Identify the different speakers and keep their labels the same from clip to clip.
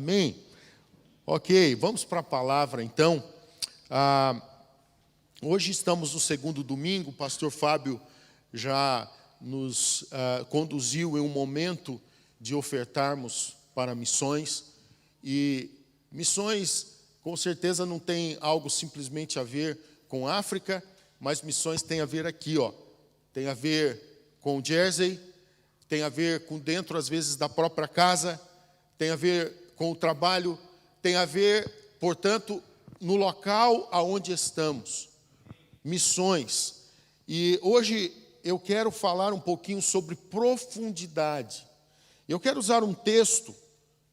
Speaker 1: Amém? Ok, vamos para a palavra então. Hoje estamos no segundo domingo, o pastor Fábio já nos conduziu em um momento de ofertarmos para missões. E missões, com certeza, não tem algo simplesmente a ver com África, mas missões tem a ver aqui, ó. Tem a ver com Jersey, tem a ver com dentro, às vezes, da própria casa, tem a ver com o trabalho, tem a ver, portanto, no local aonde estamos. Missões. E hoje eu quero falar um pouquinho sobre profundidade. Eu quero usar um texto,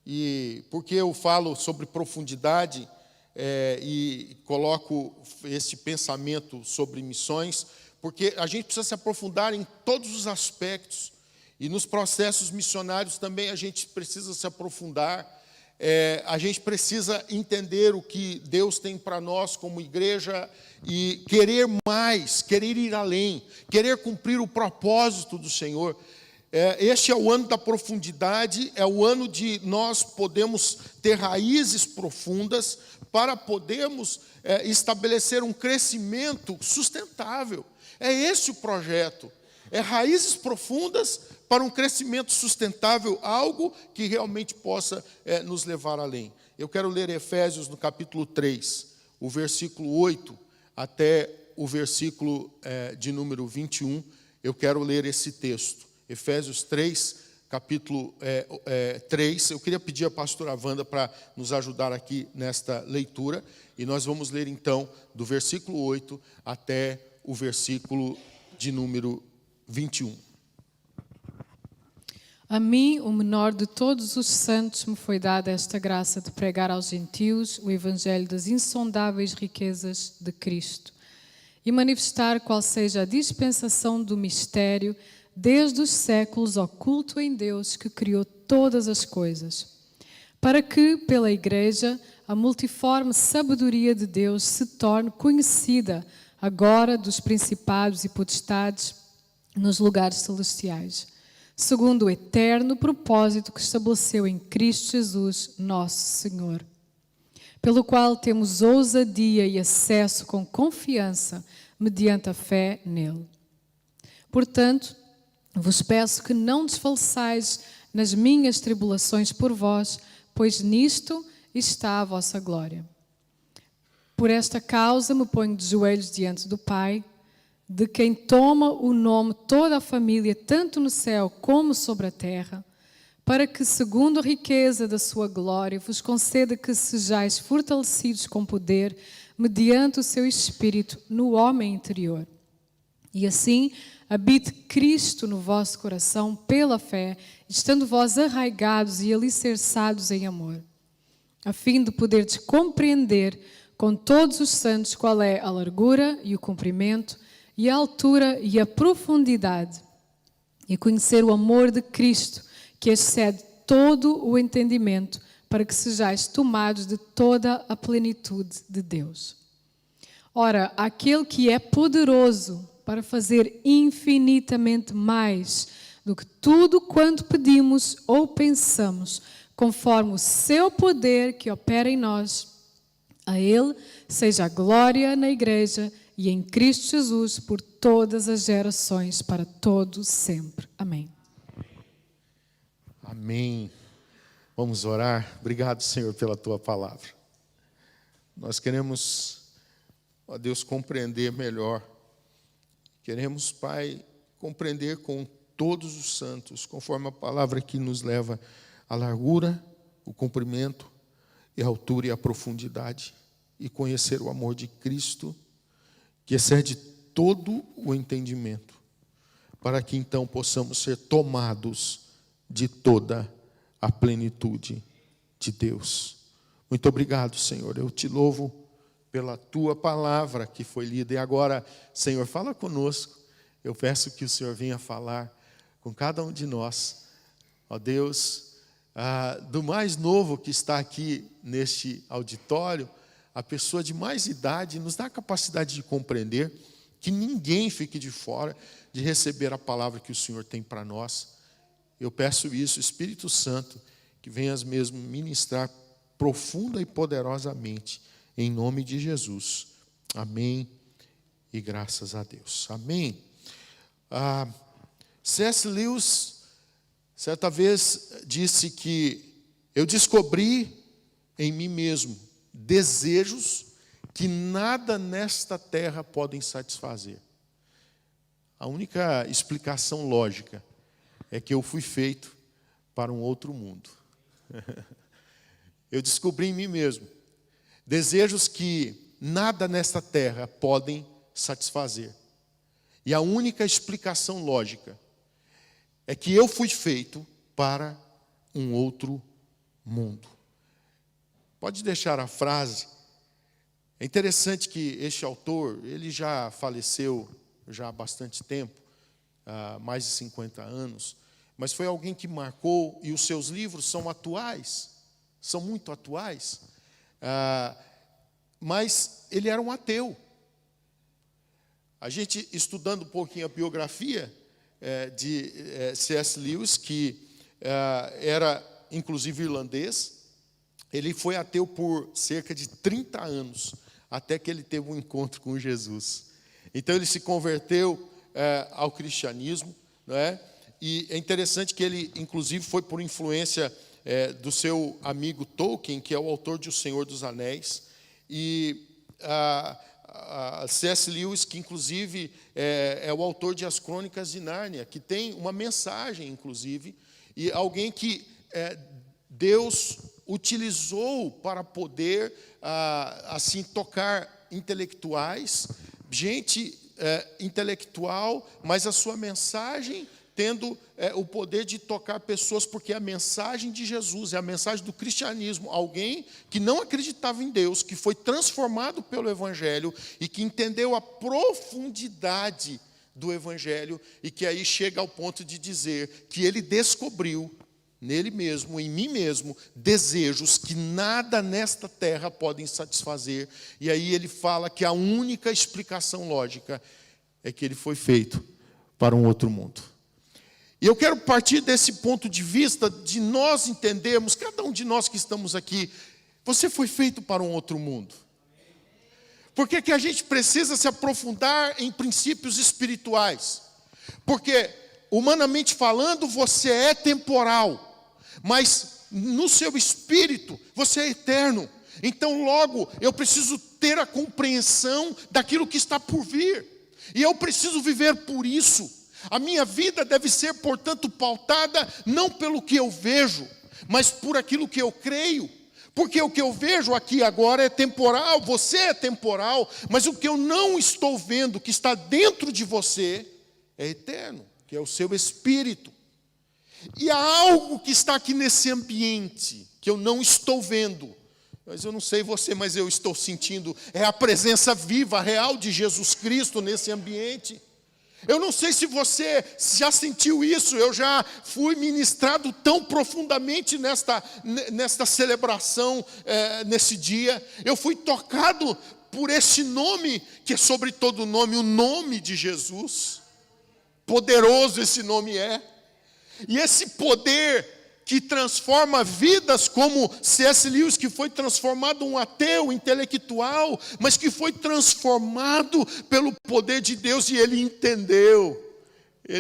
Speaker 1: e porque eu falo sobre profundidade e coloco esse pensamento sobre missões, porque a gente precisa se aprofundar em todos os aspectos. E nos processos missionários também a gente precisa se aprofundar. A gente precisa entender o que Deus tem para nós como igreja e querer mais, querer ir além, querer cumprir o propósito do Senhor. Este é o ano da profundidade, é o ano de nós podemos ter raízes profundas para podermos estabelecer um crescimento sustentável. É esse o projeto, é raízes profundas para um crescimento sustentável, algo que realmente possa nos levar além. Eu quero ler Efésios no capítulo 3, o versículo 8 até o versículo de número 21. Eu quero ler esse texto. Efésios 3, capítulo 3. Eu queria pedir à pastora Wanda para nos ajudar aqui nesta leitura. E nós vamos ler então do versículo 8 até o versículo de número 21.
Speaker 2: A mim, o menor de todos os santos, me foi dada esta graça de pregar aos gentios o evangelho das insondáveis riquezas de Cristo e manifestar qual seja a dispensação do mistério desde os séculos oculto em Deus que criou todas as coisas, para que, pela Igreja, a multiforme sabedoria de Deus se torne conhecida agora dos principados e potestades nos lugares celestiais, segundo o eterno propósito que estabeleceu em Cristo Jesus, nosso Senhor, pelo qual temos ousadia e acesso com confiança, mediante a fé nele. Portanto, vos peço que não desfaleçais nas minhas tribulações por vós, pois nisto está a vossa glória. Por esta causa me ponho de joelhos diante do Pai, de quem toma o nome toda a família, tanto no céu como sobre a terra, para que, segundo a riqueza da sua glória, vos conceda que sejais fortalecidos com poder, mediante o seu Espírito, no homem interior. E assim, habite Cristo no vosso coração pela fé, estando vós arraigados e alicerçados em amor, a fim de poderdes compreender com todos os santos qual é a largura e o comprimento, e a altura e a profundidade, e conhecer o amor de Cristo, que excede todo o entendimento, para que sejais tomados de toda a plenitude de Deus. Ora, aquele que é poderoso para fazer infinitamente mais do que tudo quanto pedimos ou pensamos, conforme o seu poder que opera em nós, a Ele seja a glória na Igreja e em Cristo Jesus por todas as gerações, para todos sempre. Amém.
Speaker 1: Amém. Vamos orar. Obrigado, Senhor, pela Tua palavra. Nós queremos, ó Deus, compreender melhor. Queremos, Pai, compreender com todos os santos, conforme a palavra que nos leva à largura, o comprimento, e a altura e a profundidade, e conhecer o amor de Cristo, que excede todo o entendimento, para que então possamos ser tomados de toda a plenitude de Deus. Muito obrigado, Senhor. Eu te louvo pela Tua palavra que foi lida. E agora, Senhor, fala conosco. Eu peço que o Senhor venha falar com cada um de nós. Ó Deus, do mais novo que está aqui neste auditório, a pessoa de mais idade, nos dá a capacidade de compreender, que ninguém fique de fora de receber a palavra que o Senhor tem para nós. Eu peço isso, Espírito Santo, que venhas mesmo ministrar profunda e poderosamente, em nome de Jesus. Amém e graças a Deus. Amém. C.S. Lewis, certa vez, disse que eu descobri em mim mesmo desejos que nada nesta terra podem satisfazer. A única explicação lógica é que eu fui feito para um outro mundo. Eu descobri em mim mesmo desejos que nada nesta terra podem satisfazer. E a única explicação lógica é que eu fui feito para um outro mundo. Pode deixar a frase. É interessante que este autor, ele já faleceu já há bastante tempo, há mais de 50 anos, mas foi alguém que marcou, e os seus livros são atuais, são muito atuais, mas ele era um ateu. A gente, estudando um pouquinho a biografia de C.S. Lewis, que era inclusive irlandês, ele foi ateu por cerca de 30 anos, até que ele teve um encontro com Jesus. Então ele se converteu ao cristianismo, não é? E é interessante que ele, inclusive, foi por influência do seu amigo Tolkien, que é o autor de O Senhor dos Anéis, e C.S. Lewis, que inclusive é o autor de As Crônicas de Nárnia, que tem uma mensagem, inclusive, e alguém que Deus utilizou para poder assim tocar intelectuais, gente intelectual, mas a sua mensagem tendo o poder de tocar pessoas, porque a mensagem de Jesus é a mensagem do cristianismo, alguém que não acreditava em Deus, que foi transformado pelo Evangelho e que entendeu a profundidade do Evangelho e que aí chega ao ponto de dizer que ele descobriu nele mesmo, em mim mesmo, desejos que nada nesta terra podem satisfazer. E aí ele fala que a única explicação lógica é que ele foi feito para um outro mundo. E eu quero partir desse ponto de vista de nós entendermos, cada um de nós que estamos aqui, você foi feito para um outro mundo. Por que a gente precisa se aprofundar em princípios espirituais? Porque, humanamente falando, você é temporal, mas no seu espírito você é eterno. Então, logo, eu preciso ter a compreensão daquilo que está por vir. E eu preciso viver por isso. A minha vida deve ser, portanto, pautada não pelo que eu vejo, mas por aquilo que eu creio. Porque o que eu vejo aqui agora é temporal, você é temporal, mas o que eu não estou vendo, que está dentro de você, é eterno, que é o seu espírito. E há algo que está aqui nesse ambiente, que eu não estou vendo, mas eu não sei você, mas eu estou sentindo, é a presença viva, real de Jesus Cristo nesse ambiente. Eu não sei se você já sentiu isso, eu já fui ministrado tão profundamente nesta celebração, nesse dia. Eu fui tocado por esse nome, que é sobre todo nome, o nome de Jesus. Poderoso esse nome é. E esse poder que transforma vidas, como C.S. Lewis, que foi transformado um ateu intelectual, mas que foi transformado pelo poder de Deus, e ele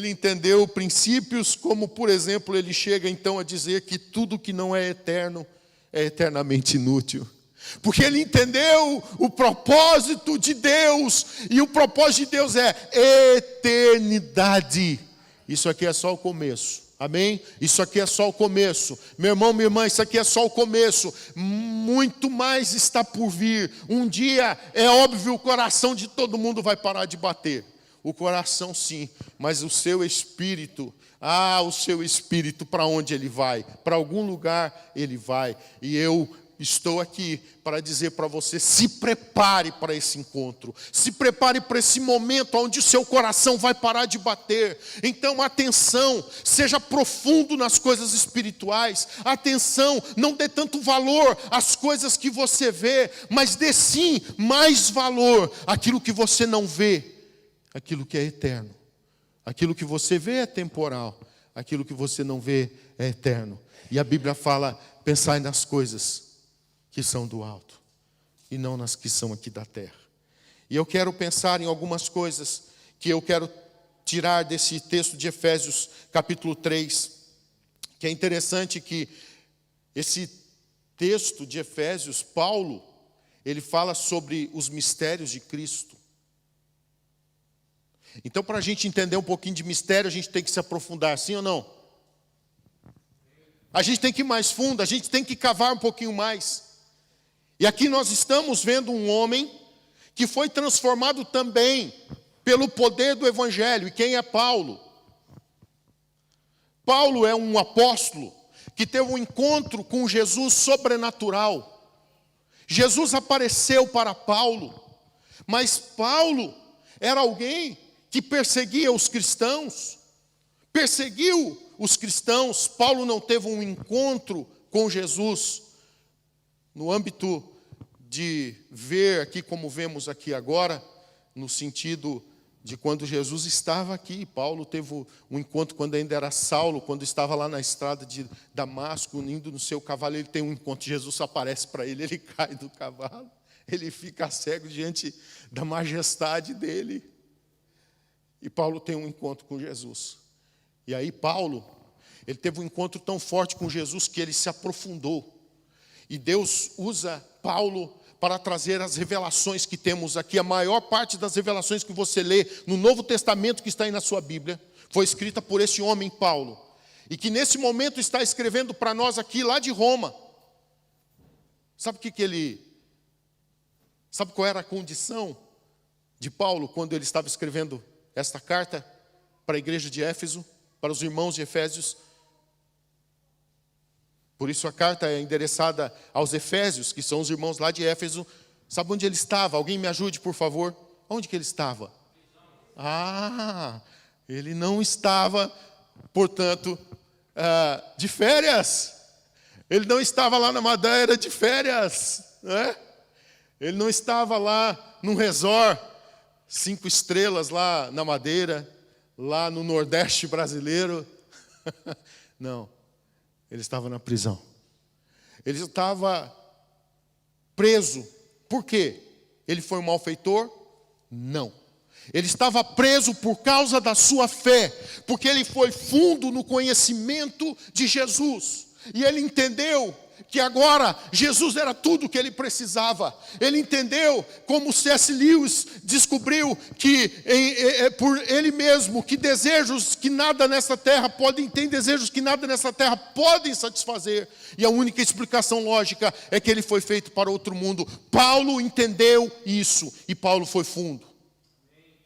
Speaker 1: entendeu princípios, como, por exemplo, ele chega então a dizer que tudo que não é eterno é eternamente inútil. Porque ele entendeu o propósito de Deus, e o propósito de Deus é eternidade. Isso aqui é só o começo. Amém? Isso aqui é só o começo. Meu irmão, minha irmã, isso aqui é só o começo. Muito mais está por vir. Um dia, é óbvio, o coração de todo mundo vai parar de bater. O coração sim, mas o seu espírito, o seu espírito, para onde ele vai? Para algum lugar ele vai. E eu estou aqui para dizer para você, se prepare para esse encontro. Se prepare para esse momento onde o seu coração vai parar de bater. Então, atenção, seja profundo nas coisas espirituais. Atenção, não dê tanto valor às coisas que você vê, mas dê sim mais valor àquilo que você não vê, aquilo que é eterno. Aquilo que você vê é temporal, aquilo que você não vê é eterno. E a Bíblia fala, pensai nas coisas que são do alto, e não nas que são aqui da terra. E eu quero pensar em algumas coisas que eu quero tirar desse texto de Efésios, capítulo 3, que é interessante que esse texto de Efésios, Paulo, ele fala sobre os mistérios de Cristo. Então, para a gente entender um pouquinho de mistério, a gente tem que se aprofundar, sim ou não? A gente tem que ir mais fundo, a gente tem que cavar um pouquinho mais. E aqui nós estamos vendo um homem que foi transformado também pelo poder do Evangelho. E quem é Paulo? Paulo é um apóstolo que teve um encontro com Jesus sobrenatural. Jesus apareceu para Paulo, mas Paulo era alguém que perseguia os cristãos, perseguiu os cristãos. Paulo não teve um encontro com Jesus no âmbito de ver aqui como vemos aqui agora, no sentido de quando Jesus estava aqui. Paulo teve um encontro quando ainda era Saulo, quando estava lá na estrada de Damasco, indo no seu cavalo, ele tem um encontro, Jesus aparece para ele, ele cai do cavalo, ele fica cego diante da majestade dele. E Paulo tem um encontro com Jesus. E aí Paulo, ele teve um encontro tão forte com Jesus que ele se aprofundou. E Deus usa Paulo para trazer as revelações que temos aqui. A maior parte das revelações que você lê no Novo Testamento que está aí na sua Bíblia, foi escrita por esse homem Paulo. E que nesse momento está escrevendo para nós aqui, lá de Roma. Sabe sabe qual era a condição de Paulo quando ele estava escrevendo esta carta para a igreja de Éfeso, para os irmãos de Efésios? Por isso a carta é endereçada aos Efésios, que são os irmãos lá de Éfeso. Sabe onde ele estava? Alguém me ajude, por favor. Onde que ele estava? Ele não estava, portanto, de férias. Ele não estava lá na Madeira de férias, né? Ele não estava lá num resort 5 estrelas lá na Madeira, lá no Nordeste brasileiro. Não. Ele estava na prisão. Ele estava preso. Por quê? Ele foi um malfeitor? Não. Ele estava preso por causa da sua fé, porque ele foi fundo no conhecimento de Jesus. E ele entendeu que agora Jesus era tudo o que ele precisava. Ele entendeu, como C.S. Lewis descobriu, que por ele mesmo, que desejos que nada nessa terra podem, tem desejos que nada nessa terra podem satisfazer. E a única explicação lógica é que ele foi feito para outro mundo. Paulo entendeu isso e Paulo foi fundo.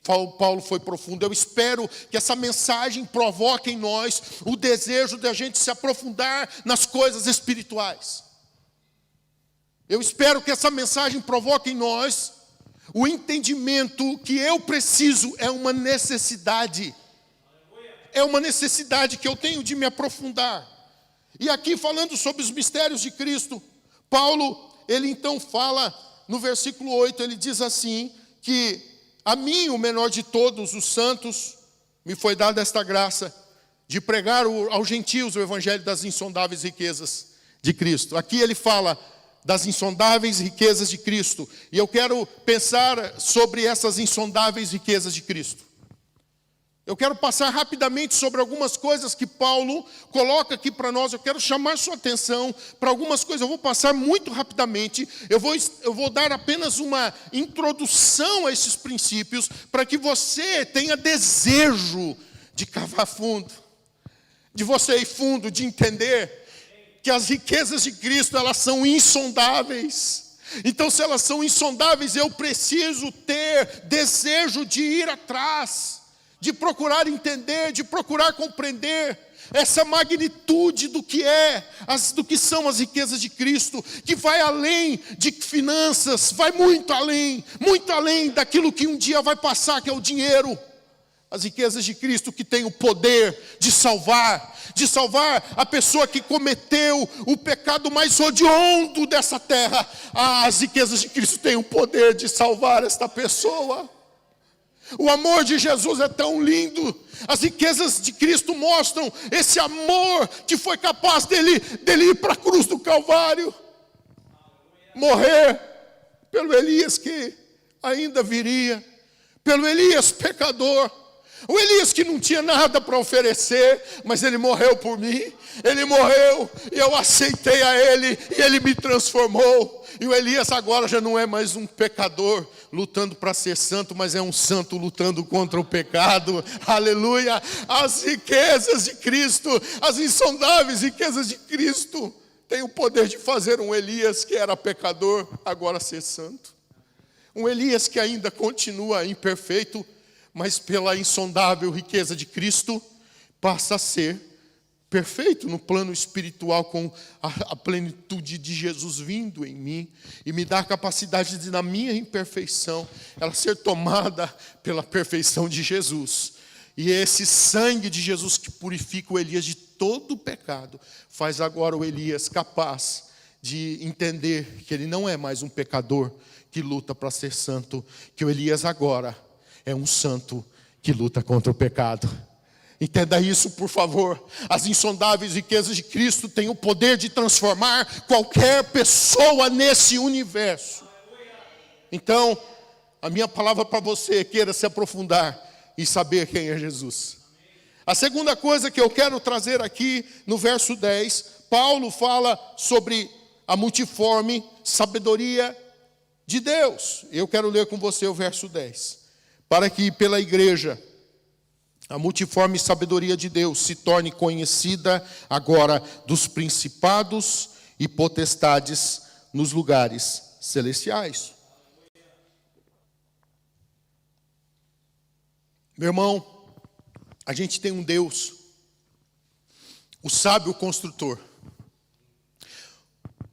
Speaker 1: Paulo foi profundo. Eu espero que essa mensagem provoque em nós o desejo de a gente se aprofundar nas coisas espirituais. Eu espero que essa mensagem provoque em nós o entendimento que eu preciso, é uma necessidade. É uma necessidade que eu tenho de me aprofundar. E aqui falando sobre os mistérios de Cristo, Paulo, ele então fala no versículo 8, ele diz assim, que a mim, o menor de todos os santos, me foi dada esta graça de pregar aos gentios o evangelho das insondáveis riquezas de Cristo. Aqui ele fala das insondáveis riquezas de Cristo. E eu quero pensar sobre essas insondáveis riquezas de Cristo. Eu quero passar rapidamente sobre algumas coisas que Paulo coloca aqui para nós. Eu quero chamar sua atenção para algumas coisas. Eu vou passar muito rapidamente. Eu vou dar apenas uma introdução a esses princípios para que você tenha desejo de cavar fundo, de você ir fundo, de entender que as riquezas de Cristo, elas são insondáveis. Então, se elas são insondáveis, eu preciso ter desejo de ir atrás, de procurar entender, de procurar compreender essa magnitude do que são as riquezas de Cristo, que vai além de finanças, vai muito além daquilo que um dia vai passar, que é o dinheiro. As riquezas de Cristo que tem o poder de salvar a pessoa que cometeu o pecado mais hediondo dessa terra. As riquezas de Cristo têm o poder de salvar esta pessoa. O amor de Jesus é tão lindo. As riquezas de Cristo mostram esse amor que foi capaz dele ir para a cruz do Calvário. Morrer pelo Elias que ainda viria. Pelo Elias pecador. O Elias que não tinha nada para oferecer, mas ele morreu por mim. Ele morreu e eu aceitei a ele e ele me transformou. E o Elias agora já não é mais um pecador lutando para ser santo, mas é um santo lutando contra o pecado. Aleluia! As riquezas de Cristo, as insondáveis riquezas de Cristo, têm o poder de fazer um Elias que era pecador agora ser santo. Um Elias que ainda continua imperfeito, mas pela insondável riqueza de Cristo, passa a ser perfeito no plano espiritual, com a plenitude de Jesus vindo em mim, e me dá a capacidade de, na minha imperfeição, ela ser tomada pela perfeição de Jesus. E esse sangue de Jesus que purifica o Elias de todo o pecado, faz agora o Elias capaz de entender que ele não é mais um pecador que luta para ser santo, que o Elias agora é um santo que luta contra o pecado. Entenda isso, por favor. As insondáveis riquezas de Cristo têm o poder de transformar qualquer pessoa nesse universo. Então, a minha palavra para você, queira se aprofundar e saber quem é Jesus. A segunda coisa que eu quero trazer aqui no verso 10, Paulo fala sobre a multiforme sabedoria de Deus. Eu quero ler com você o verso 10. Para que pela igreja a multiforme sabedoria de Deus se torne conhecida agora dos principados e potestades nos lugares celestiais. Meu irmão, a gente tem um Deus, o sábio construtor,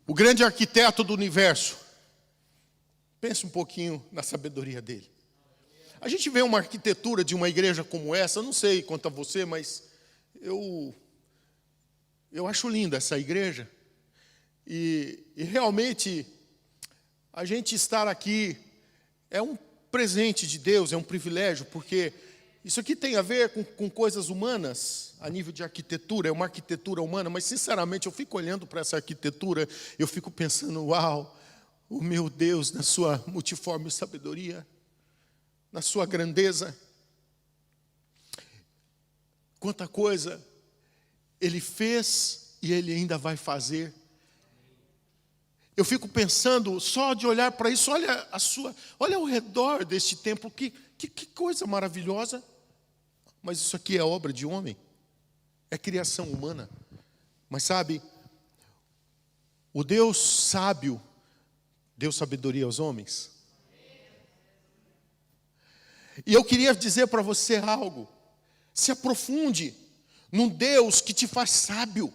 Speaker 1: o grande arquiteto do universo. Pense um pouquinho na sabedoria dele. A gente vê uma arquitetura de uma igreja como essa, eu não sei quanto a você, mas eu acho linda essa igreja. E realmente, a gente estar aqui é um presente de Deus, é um privilégio, porque isso aqui tem a ver com coisas humanas, a nível de arquitetura, é uma arquitetura humana, mas sinceramente eu fico olhando para essa arquitetura, eu fico pensando, uau, o meu Deus, na sua multiforme sabedoria, na sua grandeza, quanta coisa Ele fez e Ele ainda vai fazer. Eu fico pensando, só de olhar para isso, olha ao redor deste templo, que coisa maravilhosa. Mas isso aqui é obra de homem, é criação humana. Mas sabe, o Deus sábio deu sabedoria aos homens. E eu queria dizer para você algo. Se aprofunde num Deus que te faz sábio.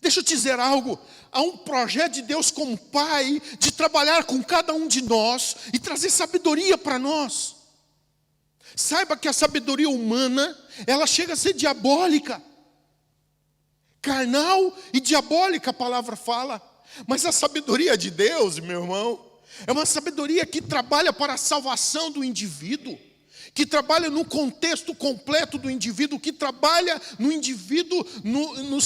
Speaker 1: Deixa eu te dizer algo. Há um projeto de Deus como Pai de trabalhar com cada um de nós e trazer sabedoria para nós. Saiba que a sabedoria humana, ela chega a ser diabólica. Carnal e diabólica, a palavra fala. Mas a sabedoria de Deus, meu irmão, é uma sabedoria que trabalha para a salvação do indivíduo, que trabalha no contexto completo do indivíduo, que trabalha no indivíduo no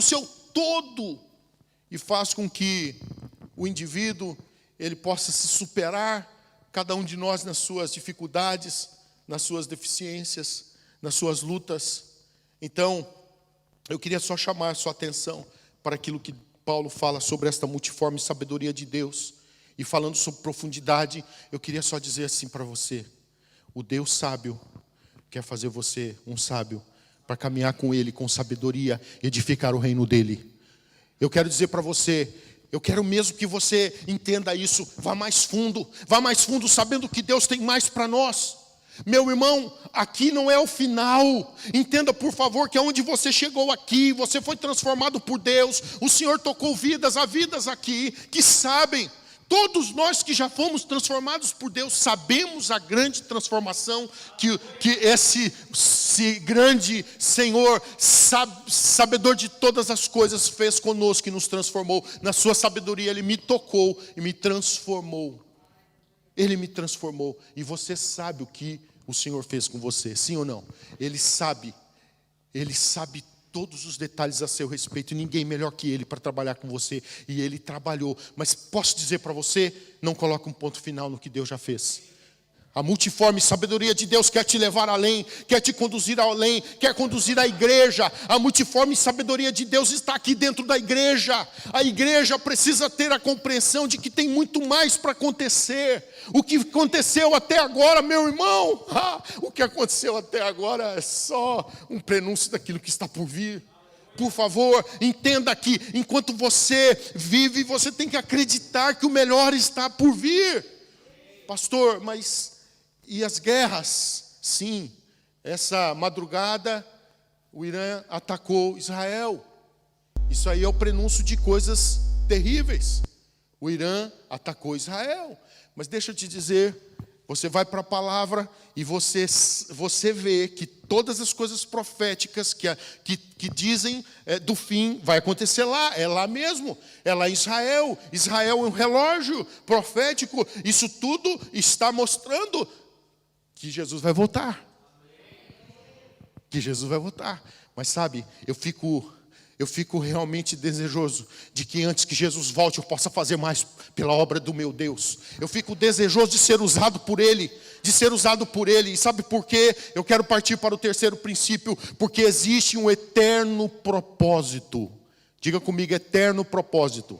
Speaker 1: seu todo, e faz com que o indivíduo ele possa se superar, cada um de nós nas suas dificuldades, nas suas deficiências, nas suas lutas. Então, eu queria só chamar a sua atenção para aquilo que Paulo fala sobre esta multiforme sabedoria de Deus. E falando sobre profundidade, eu queria só dizer assim para você. O Deus sábio quer fazer você um sábio para caminhar com Ele, com sabedoria, edificar o reino dEle. Eu quero dizer para você, eu quero mesmo que você entenda isso. Vá mais fundo sabendo que Deus tem mais para nós. Meu irmão, aqui não é o final. Entenda por favor que aonde você chegou aqui, você foi transformado por Deus. O Senhor tocou vidas, há vidas aqui que sabem. Todos nós que já fomos transformados por Deus sabemos a grande transformação que esse grande Senhor, sabedor de todas as coisas, fez conosco e nos transformou. Na sua sabedoria Ele me tocou e me transformou. Ele me transformou. E você sabe o que o Senhor fez com você, sim ou não? Ele sabe todos os detalhes a seu respeito. E ninguém melhor que Ele para trabalhar com você. E Ele trabalhou. Mas posso dizer para você, não coloque um ponto final no que Deus já fez. A multiforme sabedoria de Deus quer te levar além, quer te conduzir além, quer conduzir a igreja. A multiforme sabedoria de Deus está aqui dentro da igreja. A igreja precisa ter a compreensão de que tem muito mais para acontecer. O que aconteceu até agora, meu irmão, o que aconteceu até agora é só um prenúncio daquilo que está por vir. Por favor, entenda que enquanto você vive, você tem que acreditar que o melhor está por vir. Pastor, mas e as guerras? Sim, essa madrugada o Irã atacou Israel. Isso aí é o prenúncio de coisas terríveis. O Irã atacou Israel. Mas deixa eu te dizer, você vai para a palavra e você vê que todas as coisas proféticas que dizem do fim vai acontecer lá. É lá mesmo, é lá em Israel. Israel é um relógio profético. Isso tudo está mostrando que Jesus vai voltar. Que Jesus vai voltar. Mas sabe, eu fico realmente desejoso de que antes que Jesus volte eu possa fazer mais pela obra do meu Deus. Eu fico desejoso de ser usado por Ele. E sabe por quê? Eu quero partir para o terceiro princípio. Porque existe um eterno propósito. Diga comigo, eterno propósito.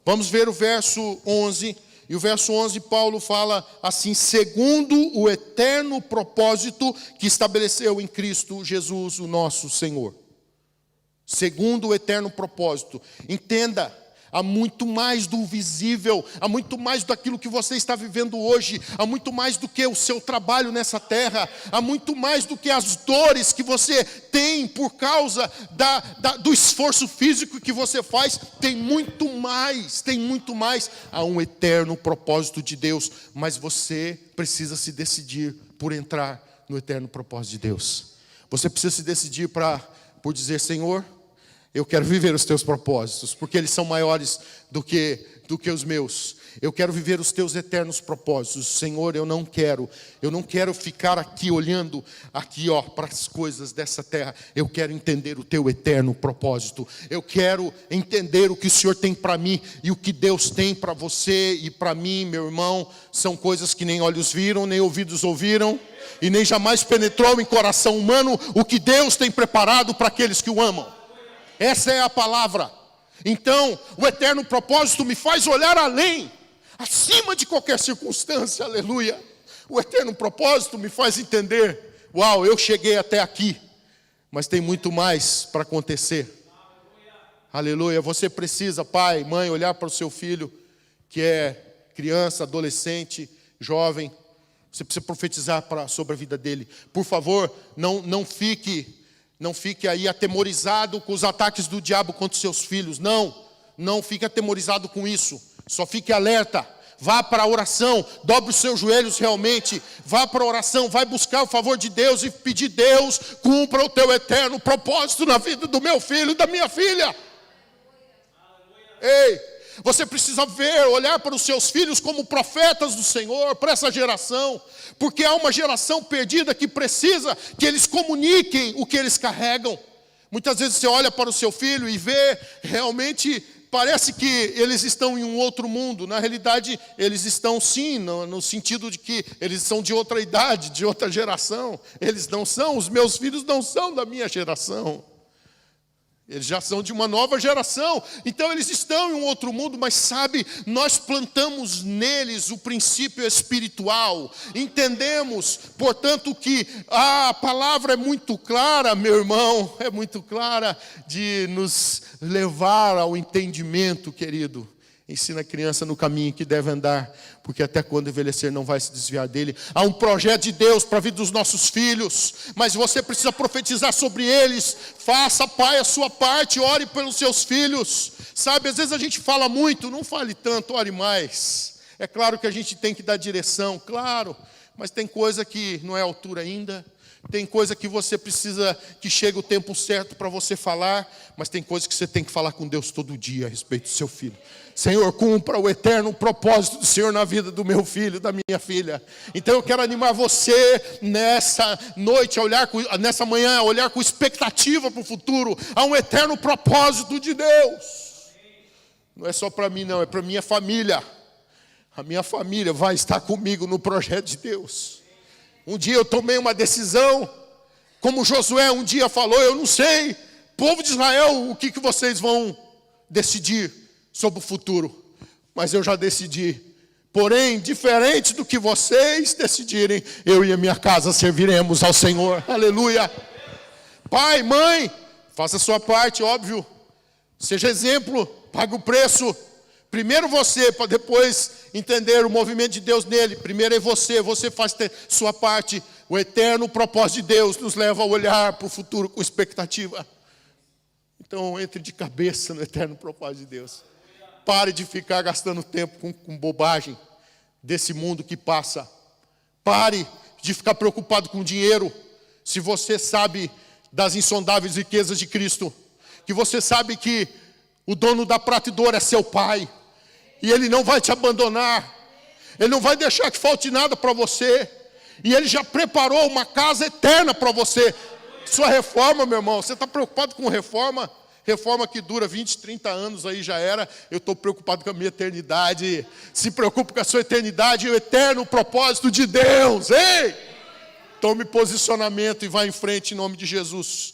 Speaker 1: Vamos ver o verso 11. E o verso 11, Paulo fala assim: segundo o eterno propósito que estabeleceu em Cristo Jesus, o nosso Senhor. Segundo o eterno propósito. Entenda, há muito mais do visível, há muito mais daquilo que você está vivendo hoje, há muito mais do que o seu trabalho nessa terra, há muito mais do que as dores que você tem por causa do esforço físico que você faz. Tem muito mais. Há um eterno propósito de Deus, mas você precisa se decidir por entrar no eterno propósito de Deus. Você precisa se decidir por dizer: Senhor, eu quero viver os teus propósitos, porque eles são maiores do que os meus. Eu quero viver os teus eternos propósitos. Senhor, eu não quero ficar aqui olhando para as coisas dessa terra. Eu quero entender o teu eterno propósito. Eu quero entender o que o Senhor tem para mim e o que Deus tem para você e para mim, meu irmão. São coisas que nem olhos viram, nem ouvidos ouviram e nem jamais penetrou em coração humano o que Deus tem preparado para aqueles que o amam. Essa é a palavra. Então, o eterno propósito me faz olhar além, acima de qualquer circunstância, aleluia. O eterno propósito me faz entender: uau, eu cheguei até aqui, mas tem muito mais para acontecer. Aleluia. Você precisa, pai, mãe, olhar para o seu filho, que é criança, adolescente, jovem. Você precisa profetizar sobre a vida dele. Por favor, não fique aí atemorizado com os ataques do diabo contra os seus filhos. Não fique atemorizado com isso. Só fique alerta. Vá para a oração, dobre os seus joelhos realmente. Vá para a oração, vai buscar o favor de Deus e pedir: Deus, cumpra o teu eterno propósito na vida do meu filho e da minha filha. Ei, você precisa olhar para os seus filhos como profetas do Senhor, para essa geração. Porque há uma geração perdida que precisa que eles comuniquem o que eles carregam. Muitas vezes você olha para o seu filho e vê, realmente parece que eles estão em um outro mundo. Na realidade, eles estão sim, no sentido de que eles são de outra idade, de outra geração. Eles não são, os meus filhos não são da minha geração. Eles já são de uma nova geração. Então eles estão em um outro mundo. Mas sabe, nós plantamos neles o princípio espiritual. Entendemos, portanto, que a palavra é muito clara, meu irmão. É muito clara de nos levar ao entendimento, querido. Ensina a criança no caminho que deve andar, porque até quando envelhecer não vai se desviar dele. Há um projeto de Deus para a vida dos nossos filhos, mas você precisa profetizar sobre eles. Faça, pai, a sua parte, ore pelos seus filhos. Sabe, às vezes a gente fala muito, não fale tanto, ore mais. É claro que a gente tem que dar direção, claro, mas tem coisa que não é altura ainda. Tem coisa que você precisa que chegue o tempo certo para você falar, mas tem coisa que você tem que falar com Deus todo dia a respeito do seu filho. Senhor, cumpra o eterno propósito do Senhor na vida do meu filho, da minha filha. Então eu quero animar você nessa noite, nessa manhã, a olhar com expectativa para o futuro. Há um eterno propósito de Deus. Não é só para mim não, é para minha família. A minha família vai estar comigo no projeto de Deus. Um dia eu tomei uma decisão, como Josué um dia falou, eu não sei, povo de Israel, o que vocês vão decidir sobre o futuro, mas eu já decidi. Porém, diferente do que vocês decidirem, eu e a minha casa serviremos ao Senhor. Aleluia. Pai, mãe, faça a sua parte, óbvio. Seja exemplo, pague o preço. Primeiro você, para depois entender o movimento de Deus nele. Primeiro é você faz sua parte. O eterno propósito de Deus nos leva a olhar para o futuro com expectativa. Então entre de cabeça no eterno propósito de Deus. Pare de ficar gastando tempo com bobagem desse mundo que passa. Pare de ficar preocupado com dinheiro. Se você sabe das insondáveis riquezas de Cristo, que você sabe que o dono da prata e do ouro é seu Pai, e Ele não vai te abandonar, Ele não vai deixar que falte nada para você, e Ele já preparou uma casa eterna para você. Sua reforma, meu irmão, você está preocupado com reforma? Reforma que dura 20, 30 anos aí já era. Eu estou preocupado com a minha eternidade. Se preocupe com a sua eternidade e o eterno propósito de Deus. Ei! Tome posicionamento e vá em frente em nome de Jesus.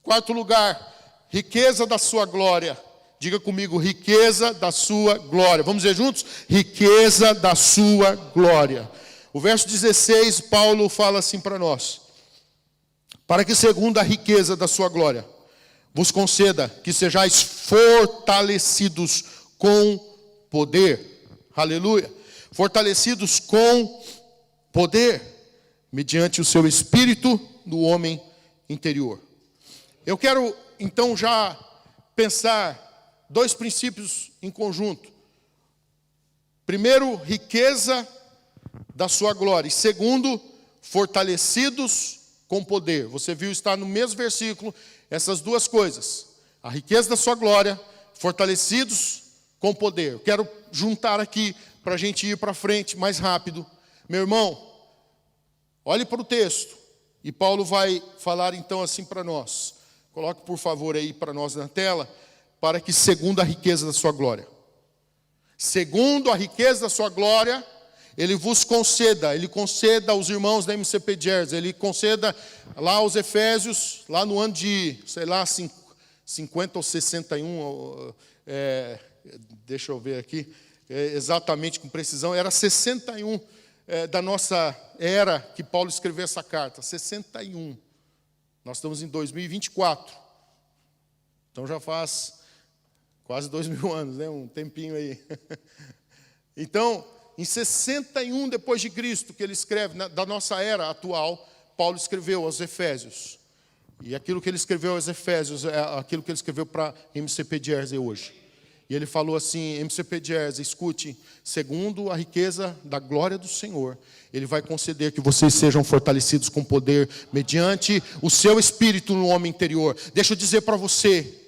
Speaker 1: Quarto lugar, riqueza da sua glória. Diga comigo, riqueza da sua glória. Vamos dizer juntos? Riqueza da sua glória. O verso 16, Paulo fala assim para nós. Para que segundo a riqueza da sua glória, vos conceda que sejais fortalecidos com poder. Aleluia. Fortalecidos com poder, mediante o seu espírito no homem interior. Eu quero então já pensar dois princípios em conjunto. Primeiro, riqueza da sua glória. E segundo, fortalecidos com poder. Você viu, está no mesmo versículo, essas duas coisas. A riqueza da sua glória, fortalecidos com poder. Eu quero juntar aqui para a gente ir para frente mais rápido. Meu irmão, olhe para o texto. E Paulo vai falar então assim para nós. Coloque por favor aí para nós na tela. Para que segundo a riqueza da sua glória. Segundo a riqueza da sua glória, Ele vos conceda. Ele conceda aos irmãos da MCP Jersey. Ele conceda lá aos Efésios, lá no ano de, sei lá, 50 ou 61, deixa eu ver aqui, exatamente com precisão, era 61 da nossa era que Paulo escreveu essa carta, 61. Nós estamos em 2024, então já faz quase 2000 anos, né? Um tempinho aí. Então, em 61 depois de Cristo, que ele escreve, da nossa era atual, Paulo escreveu aos Efésios. E aquilo que ele escreveu aos Efésios é aquilo que ele escreveu para MCP Jersey hoje. E ele falou assim, MCP Jersey, escute, segundo a riqueza da glória do Senhor, Ele vai conceder que vocês sejam fortalecidos com poder, mediante o seu espírito no homem interior. Deixa eu dizer para você,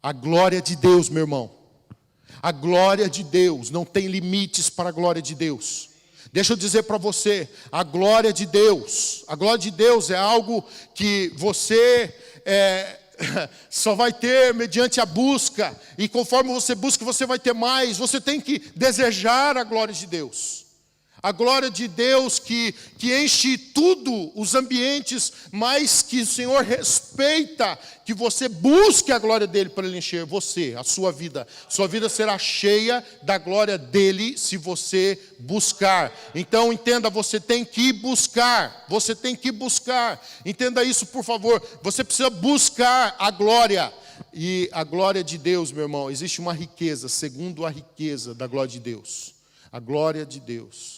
Speaker 1: a glória de Deus, meu irmão, a glória de Deus, não tem limites para a glória de Deus. Deixa eu dizer para você, a glória de Deus é algo que você só vai ter mediante a busca, e conforme você busca, você vai ter mais. Você tem que desejar a glória de Deus. A glória de Deus que enche tudo, os ambientes, mas que o Senhor respeita, que você busque a glória dEle para Ele encher você, a sua vida. Sua vida será cheia da glória dEle se você buscar. Então entenda, você tem que buscar, entenda isso por favor, você precisa buscar a glória. E a glória de Deus, meu irmão, existe uma riqueza, segundo a riqueza da glória de Deus. A glória de Deus.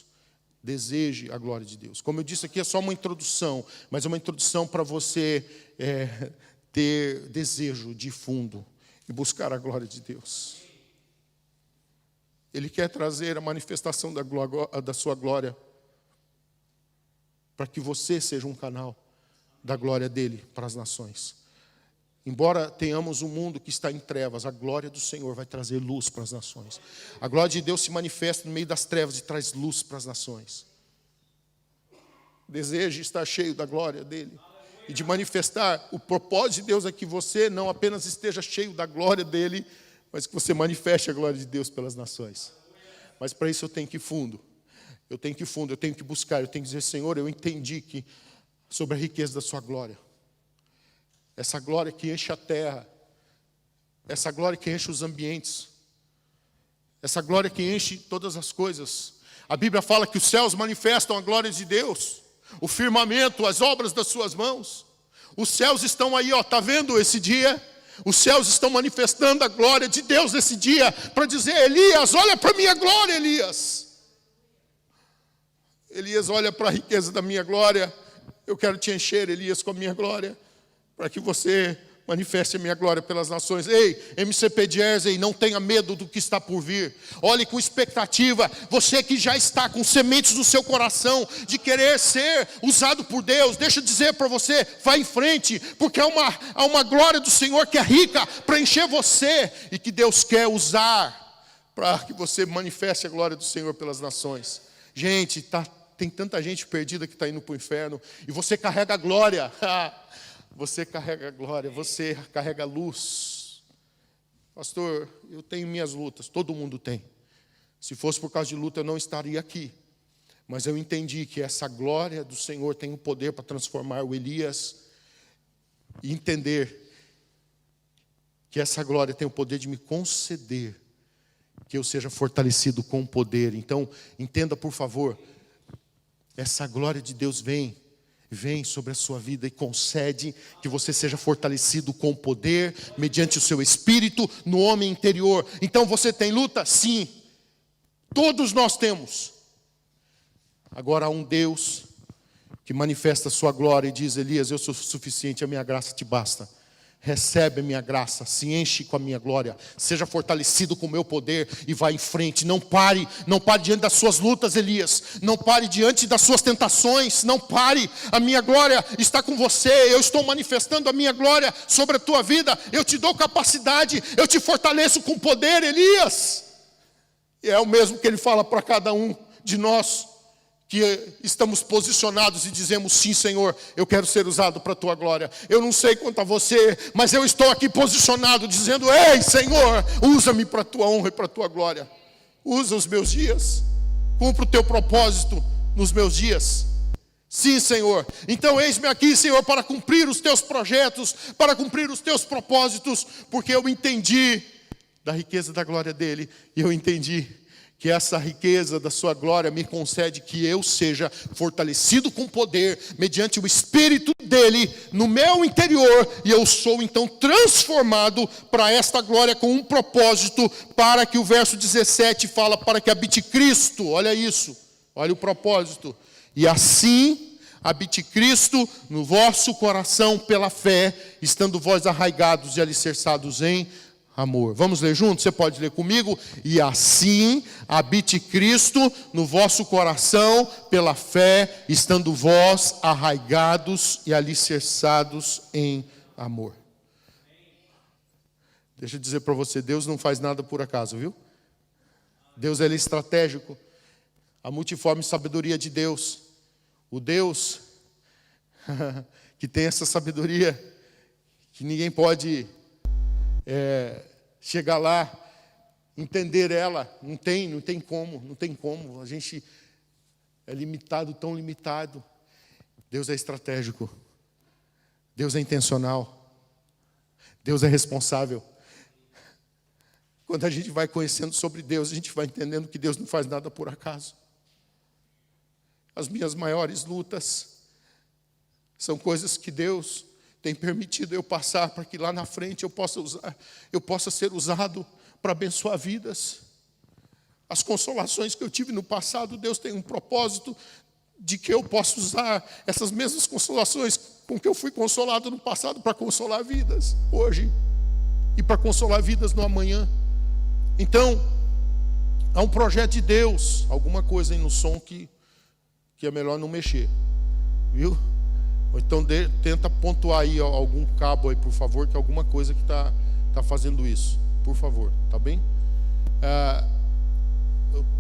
Speaker 1: Deseje a glória de Deus. Como eu disse aqui, é só uma introdução, mas é uma introdução para você ter desejo de fundo e buscar a glória de Deus. Ele quer trazer a manifestação da sua glória para que você seja um canal, da glória dele para as nações. Embora tenhamos um mundo que está em trevas, a glória do Senhor vai trazer luz para as nações. A glória de Deus se manifesta no meio das trevas e traz luz para as nações. Deseje estar cheio da glória dele e de manifestar o propósito de Deus é que você não apenas esteja cheio da glória dele, mas que você manifeste a glória de Deus pelas nações. Mas para isso eu tenho que ir fundo. Eu tenho que buscar, eu tenho que dizer, Senhor, eu entendi que sobre a riqueza da sua glória. Essa glória que enche a terra, essa glória que enche os ambientes, essa glória que enche todas as coisas. A Bíblia fala que os céus manifestam a glória de Deus, o firmamento, as obras das suas mãos. Os céus estão aí, está vendo esse dia? Os céus estão manifestando a glória de Deus nesse dia, para dizer, Elias, olha para a minha glória, Elias. Elias, olha para a riqueza da minha glória. Eu quero te encher, Elias, com a minha glória, para que você manifeste a minha glória pelas nações. Ei, MCP Jersey, não tenha medo do que está por vir. Olhe com expectativa. Você que já está com sementes no seu coração de querer ser usado por Deus, deixa eu dizer para você, vai em frente, porque há uma glória do Senhor que é rica para encher você e que Deus quer usar para que você manifeste a glória do Senhor pelas nações. Gente, tem tanta gente perdida que está indo para o inferno e você carrega a glória. Você carrega a glória, você carrega a luz. Pastor, eu tenho minhas lutas, todo mundo tem. Se fosse por causa de luta, eu não estaria aqui. Mas eu entendi que essa glória do Senhor tem o poder para transformar o Elias. E entender que essa glória tem o poder de me conceder que eu seja fortalecido com o poder. Então, entenda por favor, essa glória de Deus vem sobre a sua vida e concede que você seja fortalecido com o poder, mediante o seu espírito, no homem interior. Então você tem luta? Sim. Todos nós temos. Agora há um Deus que manifesta a sua glória e diz, Elias, eu sou suficiente, a minha graça te basta. Recebe a minha graça, se enche com a minha glória, seja fortalecido com o meu poder e vá em frente. Não pare diante das suas lutas, Elias. Não pare diante das suas tentações. Não pare, a minha glória está com você. Eu estou manifestando a minha glória sobre a tua vida. Eu te dou capacidade, eu te fortaleço com poder, Elias. E é o mesmo que ele fala para cada um de nós que estamos posicionados e dizemos, sim Senhor, eu quero ser usado para a tua glória. Eu não sei quanto a você, mas eu estou aqui posicionado dizendo, ei Senhor, usa-me para a tua honra e para a tua glória. Usa os meus dias, cumpra o teu propósito nos meus dias. Sim Senhor, então eis-me aqui Senhor para cumprir os teus projetos, para cumprir os teus propósitos, porque eu entendi da riqueza da glória dele, e eu entendi que essa riqueza da sua glória me concede que eu seja fortalecido com poder, mediante o Espírito dele no meu interior, e eu sou então transformado para esta glória com um propósito, para que o verso 17 fala, para que habite Cristo, olha isso, olha o propósito, e assim habite Cristo no vosso coração pela fé, estando vós arraigados e alicerçados em amor. Vamos ler juntos? Você pode ler comigo? E assim habite Cristo no vosso coração pela fé, estando vós arraigados e alicerçados em amor. Deixa eu dizer para você, Deus não faz nada por acaso, viu? Deus ele é estratégico. A multiforme sabedoria de Deus. O Deus que tem essa sabedoria que ninguém pode chegar lá, entender ela, não tem como, a gente é limitado, tão limitado. Deus é estratégico, Deus é intencional, Deus é responsável. Quando a gente vai conhecendo sobre Deus, a gente vai entendendo que Deus não faz nada por acaso. As minhas maiores lutas são coisas que Deus tem permitido eu passar para que lá na frente eu possa ser usado para abençoar vidas. As consolações que eu tive no passado, Deus tem um propósito de que eu possa usar essas mesmas consolações com que eu fui consolado no passado para consolar vidas hoje e para consolar vidas no amanhã. Então, há um projeto de Deus, alguma coisa aí no som que é melhor não mexer, viu? Ou então tenta pontuar aí algum cabo aí, por favor, que é alguma coisa que tá fazendo isso. Por favor, tá bem?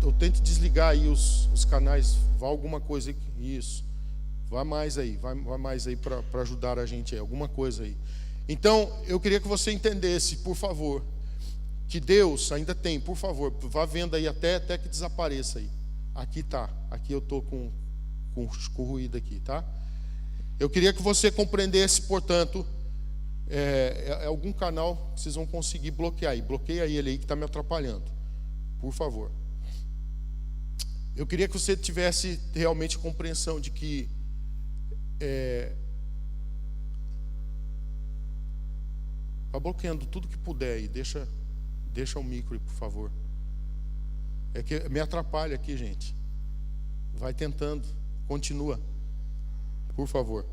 Speaker 1: Eu tento desligar aí os canais. Vá alguma coisa aí. Isso. Vá mais aí para ajudar a gente aí. Alguma coisa aí. Então, eu queria que você entendesse, por favor, que Deus ainda tem, por favor, vá vendo aí até que desapareça aí. Aqui tá. Aqui eu tô com ruído aqui, tá? Eu queria que você compreendesse, portanto, algum canal que vocês vão conseguir bloquear aí. Bloqueia ele aí que está me atrapalhando. Por favor. Eu queria que você tivesse realmente compreensão de que vá bloqueando tudo que puder aí. Deixa o micro aí, por favor. É que me atrapalha aqui, gente. Vai tentando. Continua. Por favor.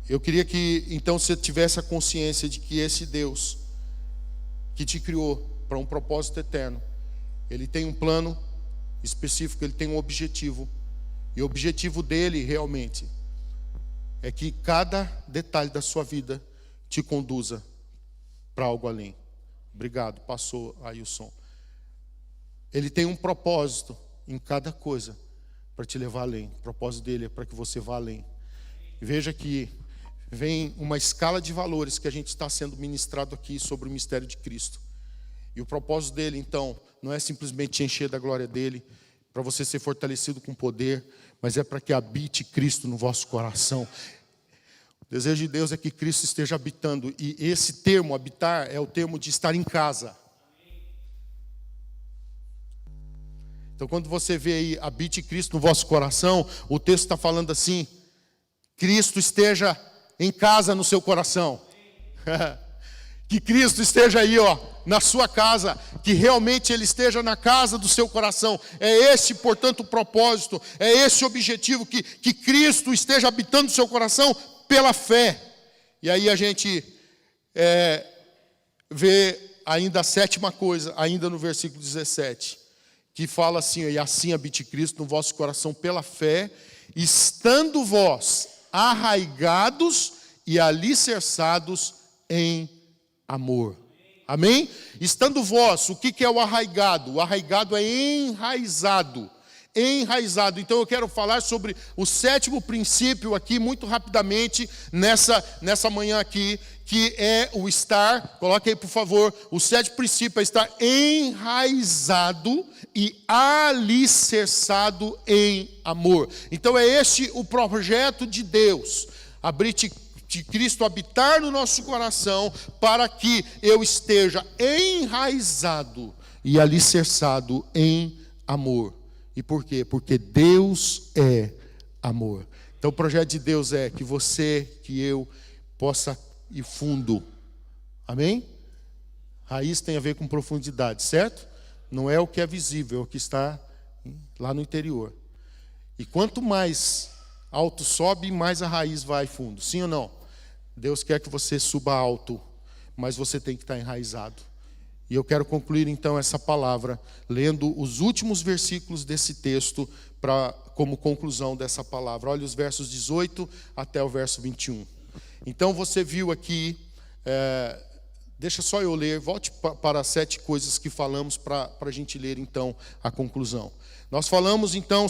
Speaker 1: Eu queria que então você tivesse a consciência de que esse Deus que te criou para um propósito eterno, Ele tem um plano específico, Ele tem um objetivo. E o objetivo dele realmente é que cada detalhe da sua vida te conduza para algo além. Obrigado, passou aí o som. Ele tem um propósito em cada coisa para te levar além. O propósito dele é para que você vá além. Veja que vem uma escala de valores que a gente está sendo ministrado aqui sobre o mistério de Cristo. E o propósito dele, então, não é simplesmente te encher da glória dele, para você ser fortalecido com poder, mas é para que habite Cristo no vosso coração. O desejo de Deus é que Cristo esteja habitando. E esse termo, habitar, é o termo de estar em casa. Então, quando você vê aí, habite Cristo no vosso coração, o texto está falando assim, Cristo esteja em casa no seu coração. Que Cristo esteja aí, na sua casa, que realmente Ele esteja na casa do seu coração. É esse, portanto, o propósito, é esse o objetivo, que Cristo esteja habitando no seu coração pela fé. E aí a gente vê ainda a sétima coisa, ainda no versículo 17, que fala assim, e assim habite Cristo no vosso coração pela fé, estando vós arraigados e alicerçados em amor. Amém? Estando vós, o que é o arraigado? O arraigado é enraizado. Enraizado. Então eu quero falar sobre o sétimo princípio aqui, muito rapidamente, nessa manhã aqui, que é o estar, coloque aí por favor, o sétimo princípio é estar enraizado e alicerçado em amor. Então é este o projeto de Deus, de Cristo habitar no nosso coração, para que eu esteja enraizado e alicerçado em amor. E por quê? Porque Deus é amor. Então o projeto de Deus é que você, que eu, possa ir fundo. Amém? Raiz tem a ver com profundidade, certo? Não é o que é visível, é o que está lá no interior. E quanto mais alto sobe, mais a raiz vai fundo. Sim ou não? Deus quer que você suba alto, mas você tem que estar enraizado. E eu quero concluir então essa palavra, lendo os últimos versículos desse texto, como conclusão dessa palavra. Olha os versos 18 até o verso 21. Então você viu aqui, deixa só eu ler, volte para as 7 coisas que falamos para a gente ler então a conclusão. Nós falamos então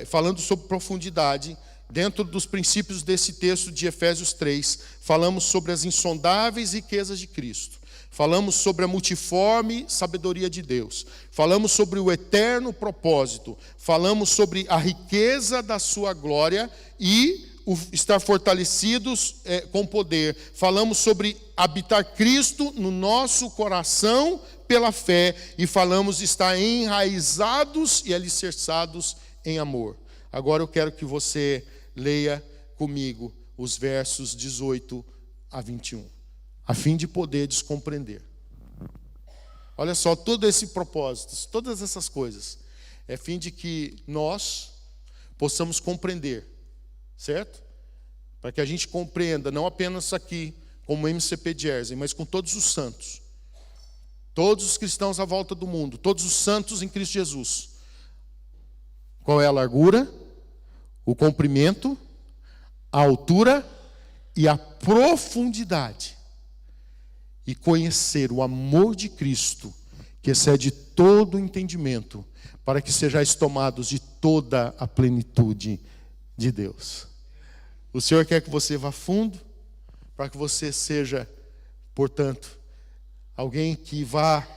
Speaker 1: falando sobre profundidade, dentro dos princípios desse texto de Efésios 3, falamos sobre as insondáveis riquezas de Cristo. Falamos sobre a multiforme sabedoria de Deus. Falamos sobre o eterno propósito. Falamos sobre a riqueza da sua glória e estar fortalecidos com poder. Falamos sobre habitar Cristo no nosso coração pela fé. E falamos de estar enraizados e alicerçados em amor. Agora eu quero que você leia comigo os versos 18 a 21. A fim de poder descompreender. Olha só, todo esse propósito, todas essas coisas, é a fim de que nós possamos compreender, certo? Para que a gente compreenda, não apenas aqui, como MCP Jersey, mas com todos os santos. Todos os cristãos à volta do mundo, todos os santos em Cristo Jesus. Qual é a largura, o comprimento, a altura e a profundidade. E conhecer o amor de Cristo, que excede todo o entendimento, para que sejais tomados de toda a plenitude de Deus. O Senhor quer que você vá fundo, para que você seja, portanto, alguém que vá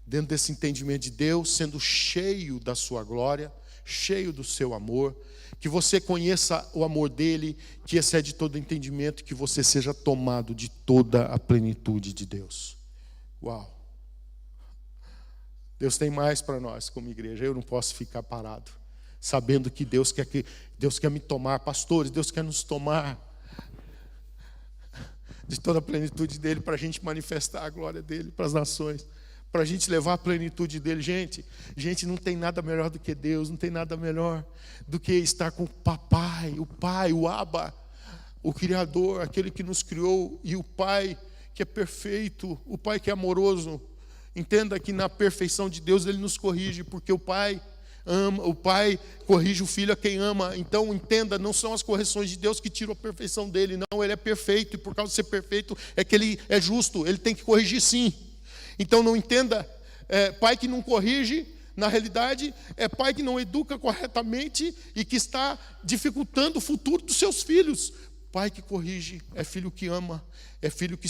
Speaker 1: dentro desse entendimento de Deus, sendo cheio da sua glória, cheio do seu amor, que você conheça o amor dele, que excede todo entendimento, que você seja tomado de toda a plenitude de Deus. Uau! Deus tem mais para nós como igreja. Eu não posso ficar parado, sabendo que Deus quer me tomar. Pastores, Deus quer nos tomar de toda a plenitude dele, para a gente manifestar a glória dele para as nações, para a gente levar a plenitude dele. Gente, não tem nada melhor do que Deus, não tem nada melhor do que estar com o papai, o Pai, o Abba, o Criador, aquele que nos criou, e o Pai que é perfeito, o Pai que é amoroso. Entenda que na perfeição de Deus ele nos corrige, porque o Pai ama, o Pai corrige o Filho a quem ama. Então entenda, não são as correções de Deus que tiram a perfeição dele, não, ele é perfeito, e por causa de ser perfeito é que ele é justo, ele tem que corrigir sim. Então não entenda, pai que não corrige, na realidade é pai que não educa corretamente e que está dificultando o futuro dos seus filhos. Pai que corrige é filho que ama, é filho que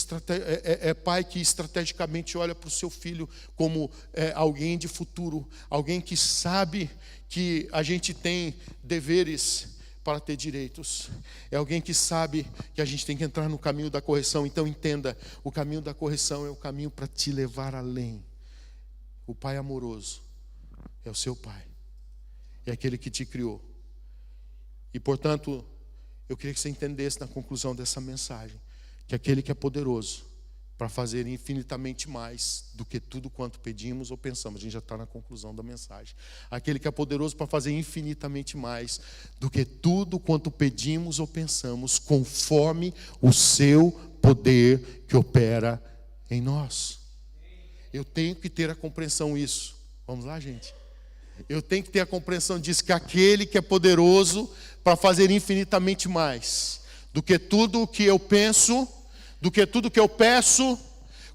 Speaker 1: é pai que estrategicamente olha para o seu filho como alguém de futuro, alguém que sabe que a gente tem deveres para ter direitos. É alguém que sabe que a gente tem que entrar no caminho da correção. Então entenda, o caminho da correção é o caminho para te levar além. O Pai amoroso é o seu Pai, é aquele que te criou. E portanto, eu queria que você entendesse na conclusão dessa mensagem, que aquele que é poderoso para fazer infinitamente mais do que tudo quanto pedimos ou pensamos. A gente já está na conclusão da mensagem. Aquele que é poderoso para fazer infinitamente mais do que tudo quanto pedimos ou pensamos, conforme o seu poder que opera em nós. Eu tenho que ter a compreensão disso. Vamos lá, gente? Eu tenho que ter a compreensão disso, que aquele que é poderoso para fazer infinitamente mais do que tudo o que eu penso, do que tudo que eu peço,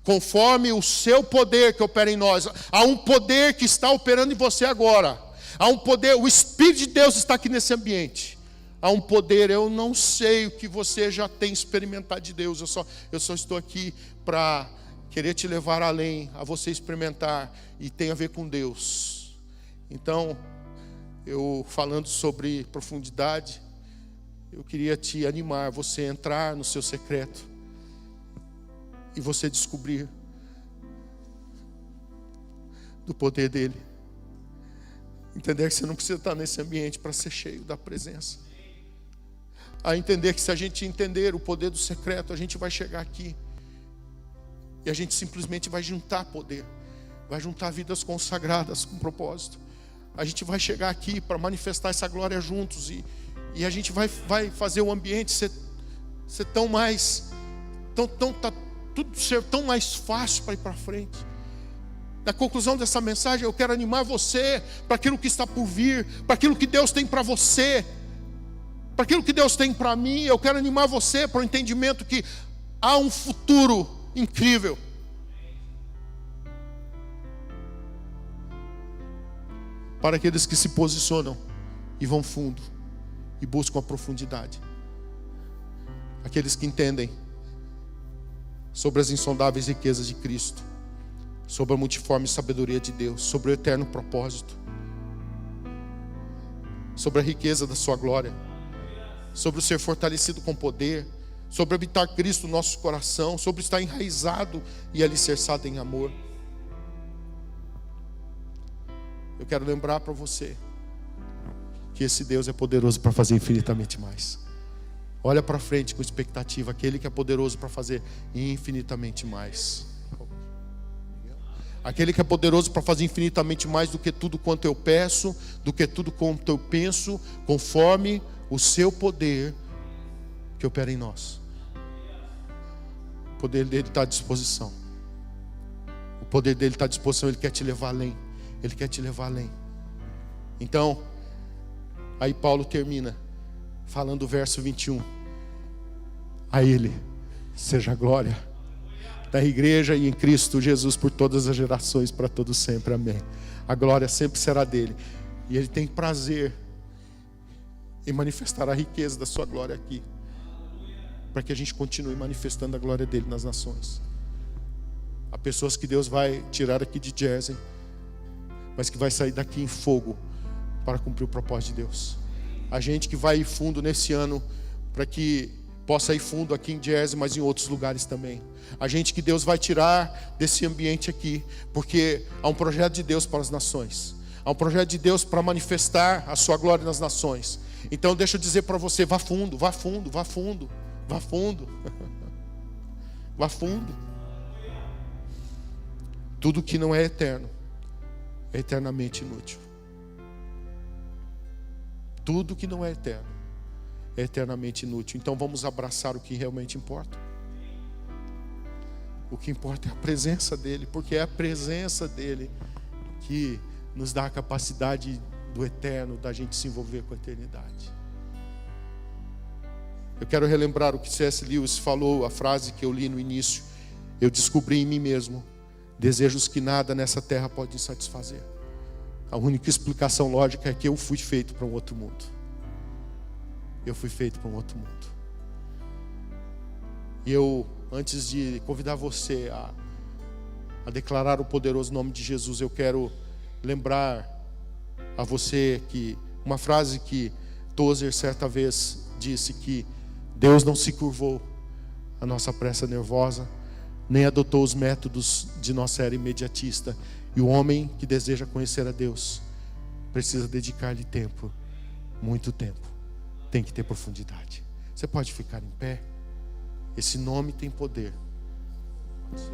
Speaker 1: conforme o seu poder que opera em nós. Há um poder que está operando em você agora. Há um poder, o Espírito de Deus está aqui nesse ambiente. Há um poder, eu não sei o que você já tem experimentado de Deus. Eu só estou aqui para querer te levar além, a você experimentar, e tem a ver com Deus. Então, eu falando sobre profundidade, eu queria te animar, você entrar no seu secreto e você descobrir do poder dele. Entender que você não precisa estar nesse ambiente para ser cheio da presença. A entender que se a gente entender o poder do secreto, a gente vai chegar aqui e a gente simplesmente vai juntar poder, vai juntar vidas consagradas com propósito. A gente vai chegar aqui para manifestar essa glória juntos, e a gente vai fazer o ambiente ser tão mais, tudo ser tão mais fácil para ir para frente. Na conclusão dessa mensagem, eu quero animar você para aquilo que está por vir, para aquilo que Deus tem para você, para aquilo que Deus tem para mim. Eu quero animar você para o entendimento que há um futuro incrível. Para aqueles que se posicionam e vão fundo e buscam a profundidade. Aqueles que entendem sobre as insondáveis riquezas de Cristo, sobre a multiforme sabedoria de Deus, sobre o eterno propósito, sobre a riqueza da sua glória, sobre o ser fortalecido com poder, sobre habitar Cristo no nosso coração, sobre estar enraizado e alicerçado em amor. Eu quero lembrar para você que esse Deus é poderoso para fazer infinitamente mais. Olha para frente com expectativa, aquele que é poderoso para fazer infinitamente mais. Aquele que é poderoso para fazer infinitamente mais do que tudo quanto eu peço, do que tudo quanto eu penso, conforme o seu poder que opera em nós. O poder dele está à disposição. O poder dele está à disposição, ele quer te levar além. Ele quer te levar além. Então, Aí Paulo termina falando o verso 21. A Ele seja a glória da igreja e em Cristo Jesus por todas as gerações, para todos sempre. Amém. A glória sempre será dele. E Ele tem prazer em manifestar a riqueza da sua glória aqui, para que a gente continue manifestando a glória dele nas nações. Há pessoas que Deus vai tirar aqui de Jersey, mas que vai sair daqui em fogo para cumprir o propósito de Deus. A gente que vai ir fundo nesse ano, para que possa ir fundo aqui em Jersey, mas em outros lugares também. A gente que Deus vai tirar desse ambiente aqui, porque há um projeto de Deus para as nações. Há um projeto de Deus para manifestar a sua glória nas nações. Então deixa eu dizer para você, vá fundo, vá fundo, vá fundo, vá fundo. Vá fundo. Tudo que não é eterno é eternamente inútil. Tudo que não é eterno é eternamente inútil. Então vamos abraçar o que realmente importa. O que importa é a presença dele, porque é a presença dele que nos dá a capacidade do eterno, da gente se envolver com a eternidade. Eu quero relembrar o que C.S. Lewis falou, a frase que eu li no início. Eu descobri em mim mesmo desejos que nada nessa terra pode satisfazer. A única explicação lógica é que eu fui feito para um outro mundo. Eu fui feito para um outro mundo. E eu, antes de convidar você a declarar o poderoso nome de Jesus, eu quero lembrar a você que uma frase que Tozer certa vez disse, que Deus não se curvou à nossa pressa nervosa, nem adotou os métodos de nossa era imediatista. E o homem que deseja conhecer a Deus precisa dedicar-lhe tempo, muito tempo. Tem que ter profundidade. Você pode ficar em pé. Esse nome tem poder.